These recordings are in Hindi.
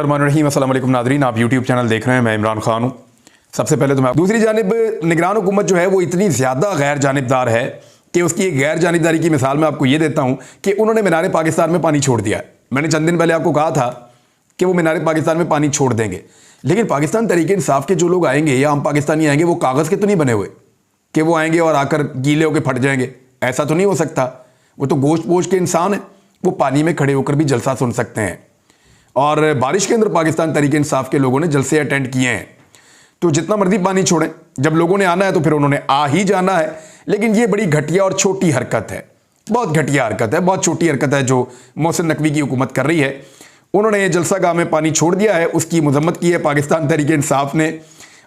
बिस्मिल्लाहिर्रहमानिर्रहीम। अस्सलाम वालेकुम नाज़रीन, आप यूट्यूब चैनल देख रहे हैं, मैं इमरान खान हूँ। सबसे पहले तो मैं दूसरी जानिब निगरान हुकूमत जो है वो इतनी ज़्यादा गैर जानिबदार है कि उसकी एक गैर जानिबदारी की मिसाल मैं आपको ये देता हूँ कि उन्होंने मीनार पाकिस्तान में पानी छोड़ दिया है। मैंने चंद दिन पहले आपको कहा था कि वो मीनार पाकिस्तान में पानी छोड़ देंगे, लेकिन पाकिस्तान तहरीक इंसाफ के जो लोग आएंगे या हम पाकिस्तानी आएंगे वो कागज़ के तो नहीं बने हुए कि वो आएंगे और आकर गीले होकर फट जाएंगे। ऐसा तो नहीं हो सकता। वो तो गोश्त पोश के इंसान हैं, वो पानी में खड़े होकर भी जलसा सुन सकते हैं। और बारिश के अंदर पाकिस्तान तहरीक इंसाफ के लोगों ने जलसे अटेंड किए हैं। तो जितना मर्जी पानी छोड़ें, जब लोगों ने आना है तो फिर उन्होंने आ ही जाना है। लेकिन ये बड़ी घटिया और छोटी हरकत है, बहुत घटिया हरकत है, बहुत छोटी हरकत है जो मोहसिन नकवी की हुकूमत कर रही है। उन्होंने ये जलसा गाह में पानी छोड़ दिया है, उसकी मजम्मत की है पाकिस्तान तहरीक इंसाफ ने,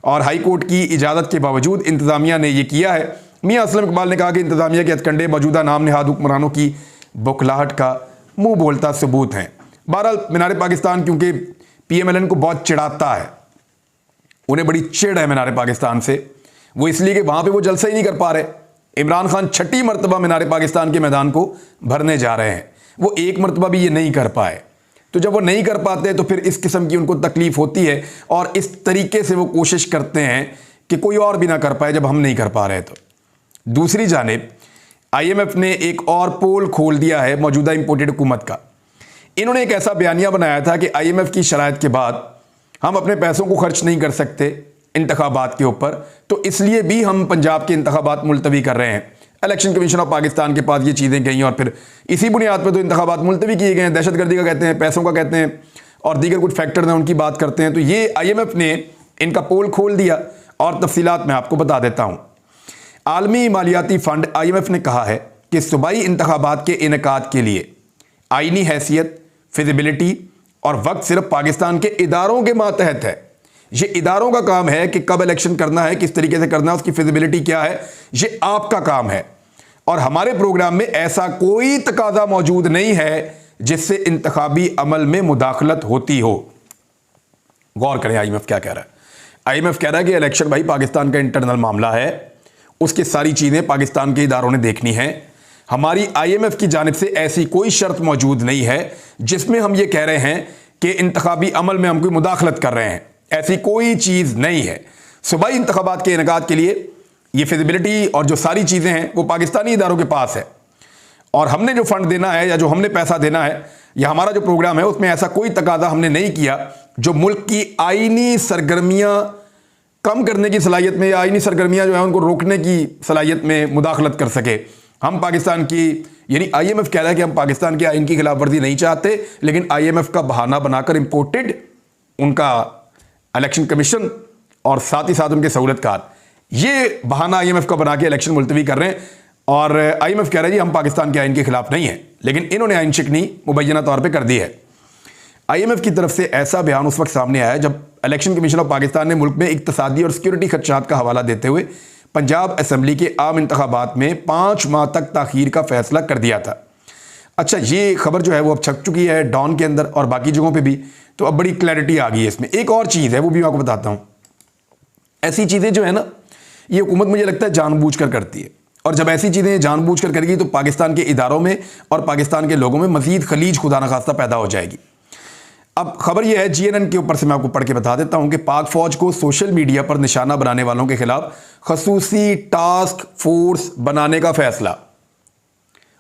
और हाई कोर्ट की इजाज़त के बावजूद इंतज़ामिया ने यह किया है। मियाँ असलम इकबाल ने कहा कि इंतज़ामिया के हथकंडे मौजूदा नाम नहाद हुक्मरानों की बौखलाहट का मुंह बोलता सबूत हैं। बहरहाल मीनार पाकिस्तान क्योंकि PMLN को बहुत चिढ़ाता है, उन्हें बड़ी चिढ़ है मीनार पाकिस्तान से, वो इसलिए कि वहां पे वो जलसा ही नहीं कर पा रहे। इमरान खान छठी मरतबा मीनार पाकिस्तान के मैदान को भरने जा रहे हैं, वो एक मरतबा भी ये नहीं कर पाए। तो जब वो नहीं कर पाते तो फिर इस किस्म की उनको तकलीफ होती है और इस तरीके से वो कोशिश करते हैं कि कोई और भी ना कर पाए जब हम नहीं कर पा रहे। तो दूसरी जानिब IMF ने एक और पोल खोल दिया है मौजूदा इंपोर्टेड हुकूमत का। इन्होंने एक ऐसा बयानिया बनाया था कि IMF की शराइत के बाद हम अपने पैसों को खर्च नहीं कर सकते इंतखाबात के ऊपर, तो इसलिए भी हम पंजाब के इंतखाबात मुलतवी कर रहे हैं। इलेक्शन कमीशन ऑफ पाकिस्तान के पास ये चीज़ें गई और फिर इसी बुनियाद पर तो इंतखाबात मुलतवी किए गए हैं। दहशतगर्दी का कहते हैं, पैसों का कहते हैं और दीगर कुछ फैक्टर हैं उनकी बात करते हैं। तो ये IMF ने इनका पोल खोल दिया और तफसीलात मैं आपको बता देता हूँ। आलमी मालियाती फ़ंड IMF ने कहा है कि सूबाई इंतखाबात के इनेकाद के लिए आईनी हैसियत, फिजिबिलिटी और वक्त सिर्फ पाकिस्तान के इदारों के मातहत है। ये इदारों का काम है कि कब इलेक्शन करना है, किस तरीके से करना है, उसकी फिजिबिलिटी क्या है, ये आपका काम है। और हमारे प्रोग्राम में ऐसा कोई तकाजा मौजूद नहीं है जिससे इंतखाबी अमल में मुदाखलत होती हो। गौर करें IMF क्या कह रहा है। IMF कह रहा है कि इलेक्शन भाई पाकिस्तान का इंटरनल मामला है, उसकी सारी चीज़ें पाकिस्तान के इदारों ने देखनी है। हमारी IMF की जानिब से ऐसी कोई शर्त मौजूद नहीं है जिसमें हम ये कह रहे हैं कि इंतखाबी अमल में हम कोई मुदाखलत कर रहे हैं। ऐसी कोई चीज़ नहीं है। सूबाई इंतखाबात के इनेकाद के लिए ये फिजिबिलिटी और जो सारी चीज़ें हैं वो पाकिस्तानी इदारों के पास है, और हमने जो फंड देना है या जो हमने पैसा देना है या हमारा जो प्रोग्राम है उसमें ऐसा कोई तकाजा हमने नहीं किया जो मुल्क की आईनी सरगर्मियाँ कम करने की सलाहियत में या आईनी सरगर्मियाँ जो है उनको रोकने की सलाहियत में मुदाखलत कर सके। हम पाकिस्तान की, यानी IMF कह रहा है कि हम पाकिस्तान के आइन की खिलाफ वर्जी नहीं चाहते, लेकिन IMF का बहाना बनाकर इंपोर्टेड उनका इलेक्शन कमीशन और साथ ही साथ उनके सहूलतकार, ये बहाना IMF का बना के इलेक्शन मुलतवी कर रहे हैं। और IMF कह रहा है जी हम पाकिस्तान के आइन के खिलाफ नहीं है, लेकिन इन्होंने आइन शिकनी मुबैना तौर पर कर दी है। IMF की तरफ से ऐसा बयान उस वक्त सामने आया जब इलेक्शन कमीशन ऑफ पाकिस्तान ने मुल्क में इक्तसादी और सिक्योरिटी खदशात का हवाला देते हुए पंजाब असम्बली के आम इंतखाबात में 5 माह तक ताखीर का फैसला कर दिया था। अच्छा, ये खबर जो है वो अब छप चुकी है डॉन के अंदर और बाकी जगहों पे भी, तो अब बड़ी क्लैरिटी आ गई है इसमें। एक और चीज़ है वो भी मैं आपको बताता हूँ। ऐसी चीज़ें जो है ना, ये हुकूमत मुझे लगता है जानबूझकर करती है, और जब ऐसी चीज़ें जानबूझकर करेगी तो पाकिस्तान के इदारों में और पाकिस्तान के लोगों में मज़ीद खलीज खुदा न खास्ता पैदा हो जाएगी। अब खबर यह है GNN के ऊपर से, मैं आपको पढ़ के बता देता हूं कि पाक फौज को सोशल मीडिया पर निशाना बनाने वालों के खिलाफ खसूसी टास्क फोर्स बनाने का फैसला।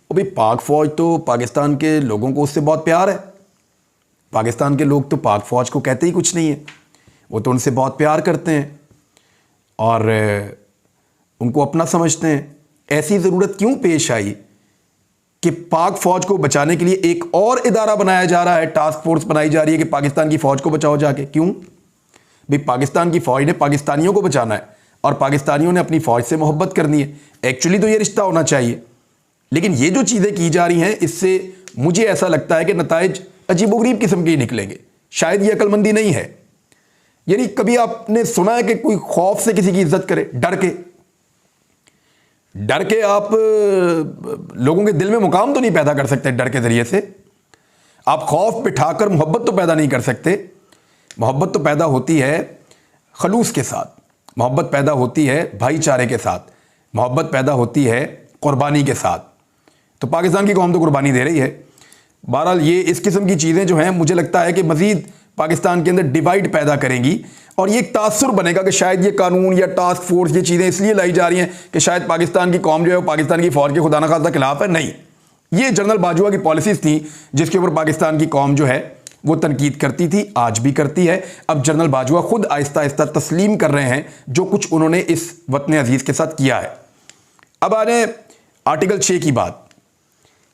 भाई पाक फौज तो पाकिस्तान के लोगों को उससे बहुत प्यार है। पाकिस्तान के लोग तो पाक फौज को कहते ही कुछ नहीं है, वो तो उनसे बहुत प्यार करते हैं और उनको अपना समझते हैं। ऐसी ज़रूरत क्यों पेश आई कि पाक फौज को बचाने के लिए एक और इदारा बनाया जा रहा है, टास्क फोर्स बनाई जा रही है कि पाकिस्तान की फौज को बचाओ जाके? क्यों भाई? पाकिस्तान की फौज ने पाकिस्तानियों को बचाना है और पाकिस्तानियों ने अपनी फौज से मोहब्बत करनी है। एक्चुअली तो ये रिश्ता होना चाहिए, लेकिन ये जो चीज़ें की जा रही हैं इससे मुझे ऐसा लगता है कि नताइज अजीबोगरीब किस्म के ही निकलेंगे। शायद ये अक्लमंदी नहीं है। यानी कभी आपने सुना है कि कोई खौफ से किसी की इज्जत करे? डर के आप लोगों के दिल में मुकाम तो नहीं पैदा कर सकते। डर के ज़रिए से आप खौफ बिठाकर मोहब्बत तो पैदा नहीं कर सकते। मोहब्बत तो पैदा होती है खलूस के साथ, मोहब्बत पैदा होती है भाईचारे के साथ, मोहब्बत पैदा होती है कुर्बानी के साथ। तो पाकिस्तान की कौम तो कुर्बानी दे रही है। बहरहाल ये इस किस्म की चीज़ें जो हैं मुझे लगता है कि मज़ीद पाकिस्तान के अंदर डिवाइड पैदा करेंगी और ये एक तासुर बनेगा कि शायद ये कानून या टास्क फोर्स ये चीज़ें इसलिए लाई जा रही हैं कि शायद पाकिस्तान की कौम जो है वो पाकिस्तान की फौज के खुदा न खास्ता खिलाफ है। नहीं, ये जनरल बाजवा की पॉलिसीज थी जिसके ऊपर पाकिस्तान की कौम जो है वो तनकीद करती थी, आज भी करती है। अब जनरल बाजवा खुद आहिस्ता आहिस्ता तस्लीम कर रहे हैं जो कुछ उन्होंने इस वतन अजीज के साथ किया है। अब आ रहे आर्टिकल 6 की बात।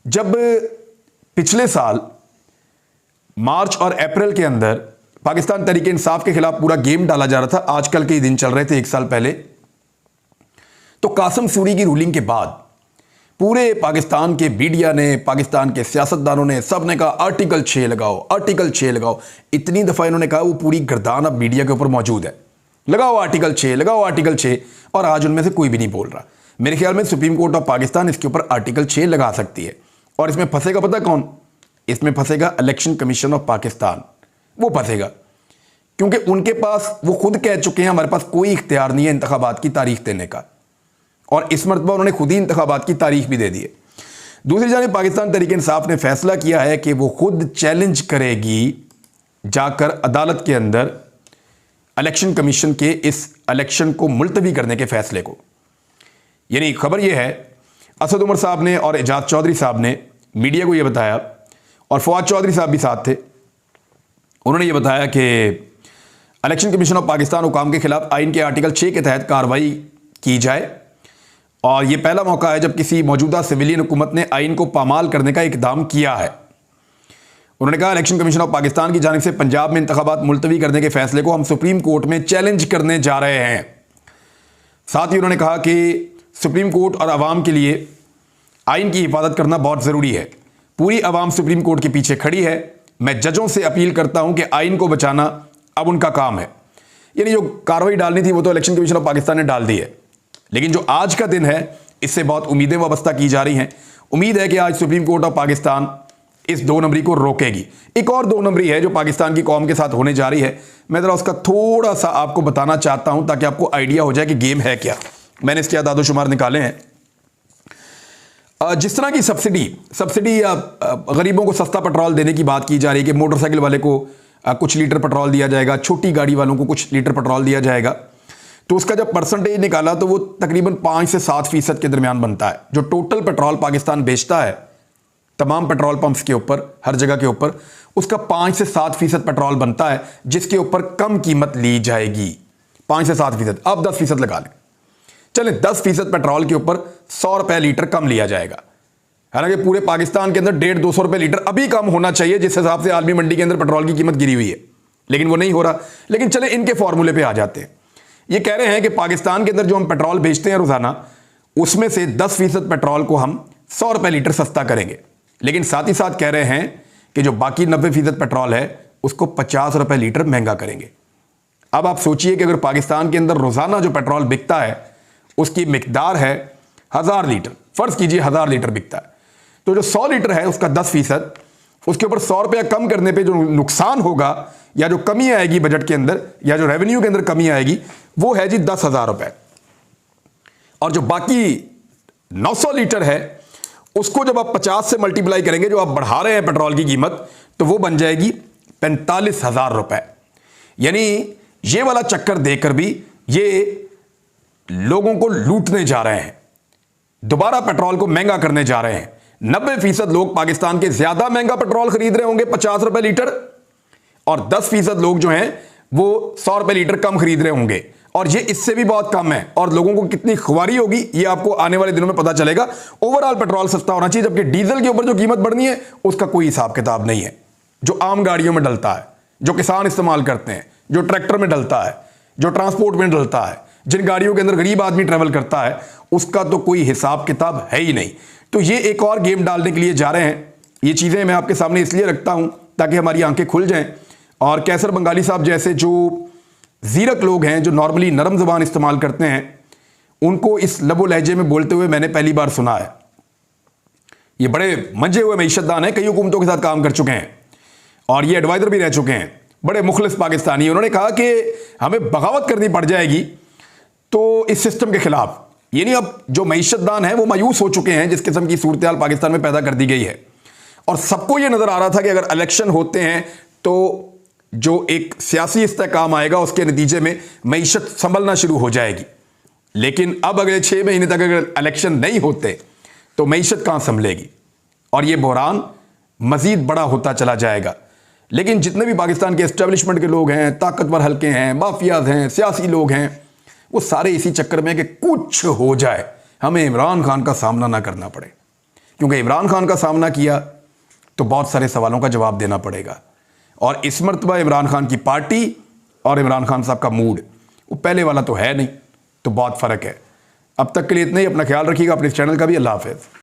जब पिछले साल मार्च और अप्रैल के अंदर पाकिस्तान तहरीक इंसाफ के खिलाफ पूरा गेम डाला जा रहा था, आजकल के ही दिन चल रहे थे 1 साल पहले, तो कासिम सूरी की रूलिंग के बाद पूरे पाकिस्तान के मीडिया ने, पाकिस्तान के सियासतदानों ने, सब ने कहा आर्टिकल 6 लगाओ, आर्टिकल 6 लगाओ। इतनी दफ़ा इन्होंने कहा, वो पूरी गर्दान अब मीडिया के ऊपर मौजूद है, लगाओ आर्टिकल 6, लगाओ आर्टिकल 6, और आज उनमें से कोई भी नहीं बोल रहा। मेरे ख्याल में सुप्रीम कोर्ट ऑफ पाकिस्तान इसके ऊपर आर्टिकल 6 लगा सकती है। और इसमें फंसेगा पता कौन? इसमें फंसेगा इलेक्शन कमीशन ऑफ पाकिस्तान। वो फंसेगा क्योंकि उनके पास, वो खुद कह चुके हैं हमारे पास कोई इख्तियार नहीं है इंतखाबात की तारीख देने का, और इस मरतबा उन्होंने खुद ही इंतखाबात की तारीख भी दे दी है। दूसरी जानिब पाकिस्तान तहरीक इंसाफ ने फैसला किया है कि वो खुद चैलेंज करेगी जाकर अदालत के अंदर इलेक्शन कमीशन के इस इलेक्शन को मुलतवी करने के फैसले को। यानी खबर यह है, असद उमर साहब ने और एजाज चौधरी साहब ने मीडिया को यह बताया, और फवाद चौधरी साहब भी साथ थे, उन्होंने ये बताया कि इलेक्शन कमीशन ऑफ पाकिस्तान हुकाम के खिलाफ आइन के आर्टिकल 6 के तहत कार्रवाई की जाए, और यह पहला मौका है जब किसी मौजूदा सिविलियन हुकूमत ने आइन को पामाल करने का इकदाम किया है। उन्होंने कहा, इलेक्शन कमीशन ऑफ पाकिस्तान की जानिब से पंजाब में इंतखाबात मुलतवी करने के फैसले को हम सुप्रीम कोर्ट में चैलेंज करने जा रहे हैं। साथ ही उन्होंने कहा कि सुप्रीम कोर्ट और आवाम के लिए आइन की हिफाजत करना बहुत ज़रूरी है। पूरी आवाम सुप्रीम कोर्ट के पीछे खड़ी है। मैं जजों से अपील करता हूं कि आइन को बचाना अब उनका काम है। यानी जो कार्रवाई डालनी थी वो तो इलेक्शन कमीशन ऑफ पाकिस्तान ने डाल दी है, लेकिन जो आज का दिन है इससे बहुत उम्मीदें वाबस्ता की जा रही हैं। उम्मीद है कि आज सुप्रीम कोर्ट ऑफ पाकिस्तान इस 2 नंबरी को रोकेगी। एक और 2 नंबरी है जो पाकिस्तान की कौम के साथ होने जा रही है, मैं ज़रा उसका थोड़ा सा आपको बताना चाहता हूं ताकि आपको आइडिया हो जाए कि गेम है क्या। मैंने इसके आदाद शुमार निकाले हैं। जिस तरह की सब्सिडी या गरीबों को सस्ता पेट्रोल देने की बात की जा रही है कि मोटरसाइकिल वाले को कुछ लीटर पेट्रोल दिया जाएगा, छोटी गाड़ी वालों को कुछ लीटर पेट्रोल दिया जाएगा, तो उसका जब परसेंटेज निकाला तो वो तकरीबन 5 से 7% के दरमियान बनता है। जो टोटल पेट्रोल पाकिस्तान बेचता है तमाम पेट्रोल पंप्स के ऊपर, हर जगह के ऊपर, उसका 5 से 7% पेट्रोल बनता है जिसके ऊपर कम कीमत ली जाएगी। 5 से 7%, अब 10% लगा लें, चले 10% पेट्रोल के ऊपर 100 रुपए लीटर कम लिया जाएगा। हालांकि पूरे पाकिस्तान के अंदर 150-200 रुपए लीटर अभी कम होना चाहिए जिस हिसाब से आलमी मंडी के अंदर पेट्रोल की कीमत गिरी हुई है, लेकिन वो नहीं हो रहा। लेकिन चले इनके फॉर्मूले पे आ जाते हैं। ये कह रहे हैं कि पाकिस्तान के अंदर जो हम पेट्रोल बेचते हैं रोजाना, उसमें से 10% पेट्रोल को हम 100 रुपए लीटर सस्ता करेंगे, लेकिन साथ ही साथ कह रहे हैं कि जो बाकी 90% पेट्रोल है उसको 50 रुपए लीटर महंगा करेंगे। अब आप सोचिए कि अगर पाकिस्तान के अंदर रोजाना जो पेट्रोल बिकता है उसकी मिकदार है 1000 लीटर, फर्ज कीजिए 1000 लीटर बिकता है, तो जो 100 लीटर है उसका 10%, उसके ऊपर 100 रुपया कम करने पे जो नुकसान होगा या जो कमी आएगी बजट के अंदर या जो रेवेन्यू के अंदर कमी आएगी वो है जी 10,000 रुपए। और जो बाकी 900 लीटर है उसको जब आप 50 से मल्टीप्लाई करेंगे, जो आप बढ़ा रहे हैं पेट्रोल की कीमत, तो वो बन जाएगी 45,000 रुपए। यानी ये वाला चक्कर देकर भी ये लोगों को लूटने जा रहे हैं, दोबारा पेट्रोल को महंगा करने जा रहे हैं। 90% लोग पाकिस्तान के ज्यादा महंगा पेट्रोल खरीद रहे होंगे 50 रुपए लीटर, और 10% लोग जो हैं वो 100 रुपए लीटर कम खरीद रहे होंगे, और ये इससे भी बहुत कम है। और लोगों को कितनी खुआरी होगी ये आपको आने वाले दिनों में पता चलेगा। ओवरऑल पेट्रोल सस्ता होना चाहिए, जबकि डीजल के ऊपर जो कीमत बढ़नी है उसका कोई हिसाब किताब नहीं है। जो आम गाड़ियों में डलता है, जो किसान इस्तेमाल करते हैं, जो ट्रैक्टर में डलता है, जो ट्रांसपोर्ट में डलता है, जिन गाड़ियों के अंदर गरीब आदमी ट्रेवल करता है, उसका तो कोई हिसाब किताब है ही नहीं। तो ये एक और गेम डालने के लिए जा रहे हैं। ये चीज़ें मैं आपके सामने इसलिए रखता हूं ताकि हमारी आंखें खुल जाएं, और कैसर बंगाली साहब जैसे जो जीरक लोग हैं, जो नॉर्मली नरम ज़बान इस्तेमाल करते हैं, उनको इस लबो लहजे में बोलते हुए मैंने पहली बार सुना है। ये बड़े मंजे हुए मईशतदान हैं, कई हुकूमतों के साथ काम कर चुके हैं और ये एडवाइजर भी रह चुके हैं, बड़े मुखलिस पाकिस्तानी। उन्होंने कहा कि हमें बगावत करनी पड़ जाएगी तो इस सिस्टम के खिलाफ। यानी अब जो मईशतदान है वो मायूस हो चुके हैं जिस किस्म की सूरत हाल पाकिस्तान में पैदा कर दी गई है, और सबको ये नजर आ रहा था कि अगर इलेक्शन होते हैं तो जो एक सियासी इस्तेहकाम आएगा उसके नतीजे में मईशत संभलना शुरू हो जाएगी। लेकिन अब अगले 6 महीने तक अगर इलेक्शन नहीं होते तो मईशत कहाँ संभलेगी और ये बहरान मजीद बड़ा होता चला जाएगा। लेकिन जितने भी पाकिस्तान के एस्टेब्लिशमेंट के लोग हैं, ताकतवर हल्के हैं, माफियाज हैं, सियासी लोग हैं, वो सारे इसी चक्कर में कि कुछ हो जाए हमें इमरान खान का सामना ना करना पड़े, क्योंकि इमरान खान का सामना किया तो बहुत सारे सवालों का जवाब देना पड़ेगा। और इस मरतबा इमरान खान की पार्टी और इमरान खान साहब का मूड वो पहले वाला तो है नहीं, तो बहुत फ़र्क है। अब तक के लिए इतना ही। अपना ख्याल रखिएगा, अपने इस चैनल का भी। अल्लाह हाफ़िज़।